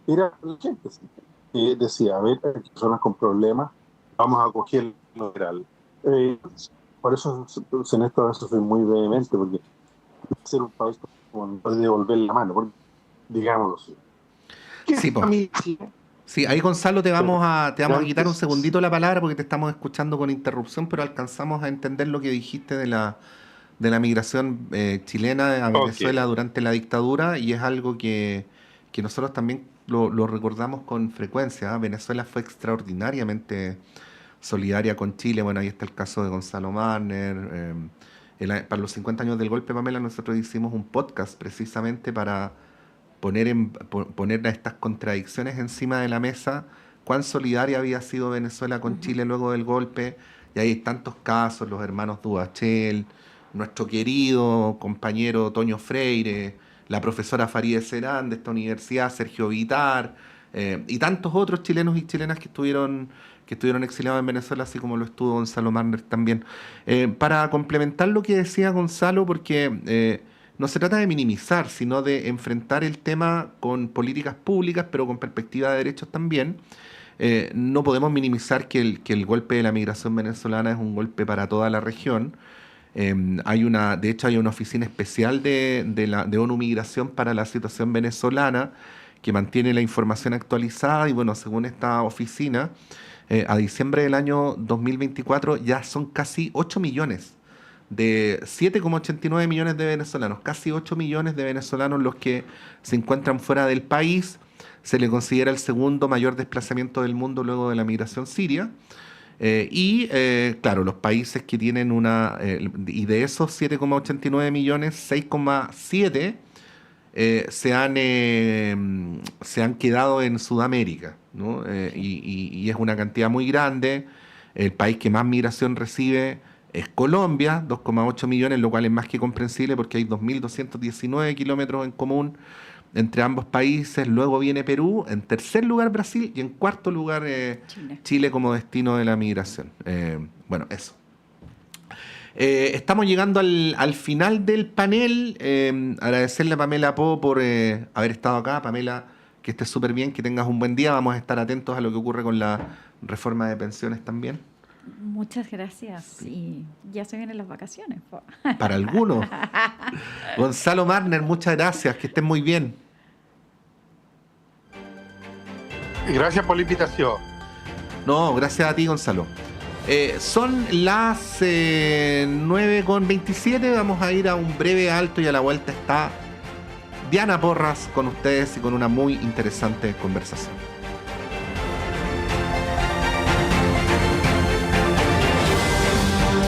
Speaker 3: era la gente. Decía, a ver, hay personas con problemas, vamos a acoger lo general. Por eso en esto a veces soy muy vehemente, porque ser un país como puede devolver la mano, digámoslo así.
Speaker 1: Sí, ahí Gonzalo te vamos a quitar un segundito la palabra porque te estamos escuchando con interrupción, pero alcanzamos a entender lo que dijiste de la migración chilena a Venezuela durante la dictadura, y es algo que nosotros también lo recordamos con frecuencia. Venezuela fue extraordinariamente solidaria con Chile. Bueno, ahí está el caso de Gonzalo Marner. Para los 50 años del golpe, Pamela, nosotros hicimos un podcast precisamente para poner estas contradicciones encima de la mesa, cuán solidaria había sido Venezuela con Chile luego del golpe, y hay tantos casos, los hermanos Duvachel, nuestro querido compañero Toño Freire, la profesora Farideh Serán de esta universidad, Sergio Vitar, y tantos otros chilenos y chilenas que estuvieron exiliados en Venezuela, así como lo estuvo Gonzalo Marner también. Para complementar lo que decía Gonzalo, porque no se trata de minimizar, sino de enfrentar el tema con políticas públicas, pero con perspectiva de derechos también. No podemos minimizar que el golpe de la migración venezolana es un golpe para toda la región. De hecho, hay una oficina especial de ONU Migración para la situación venezolana que mantiene la información actualizada y bueno, según esta oficina, a diciembre del año 2024 ya son casi 8 millones de 7,89 millones de venezolanos, casi 8 millones de venezolanos los que se encuentran fuera del país. Se le considera el segundo mayor desplazamiento del mundo luego de la migración siria. Claro, los países que tienen y de esos 7,89 millones, 6,7 se han quedado en Sudamérica, ¿no? Y es una cantidad muy grande. El país que más migración recibe es Colombia, 2,8 millones, lo cual es más que comprensible porque hay 2.219 kilómetros en común entre ambos países. Luego viene Perú, en tercer lugar Brasil y en cuarto lugar Chile como destino de la migración. Bueno, eso. Estamos llegando al final del panel. Agradecerle a Pamela Po por haber estado acá. Pamela, que estés súper bien, que tengas un buen día. Vamos a estar atentos a lo que ocurre con la reforma de pensiones también.
Speaker 2: Muchas gracias. Y ya se vienen las vacaciones.
Speaker 1: Para algunos. Gonzalo Marner, muchas gracias. Que estés muy bien.
Speaker 3: Gracias por la invitación.
Speaker 1: No, gracias a ti, Gonzalo. Son las 9:27. Vamos a ir a un breve alto y a la vuelta está Diana Porras con ustedes y con una muy interesante conversación.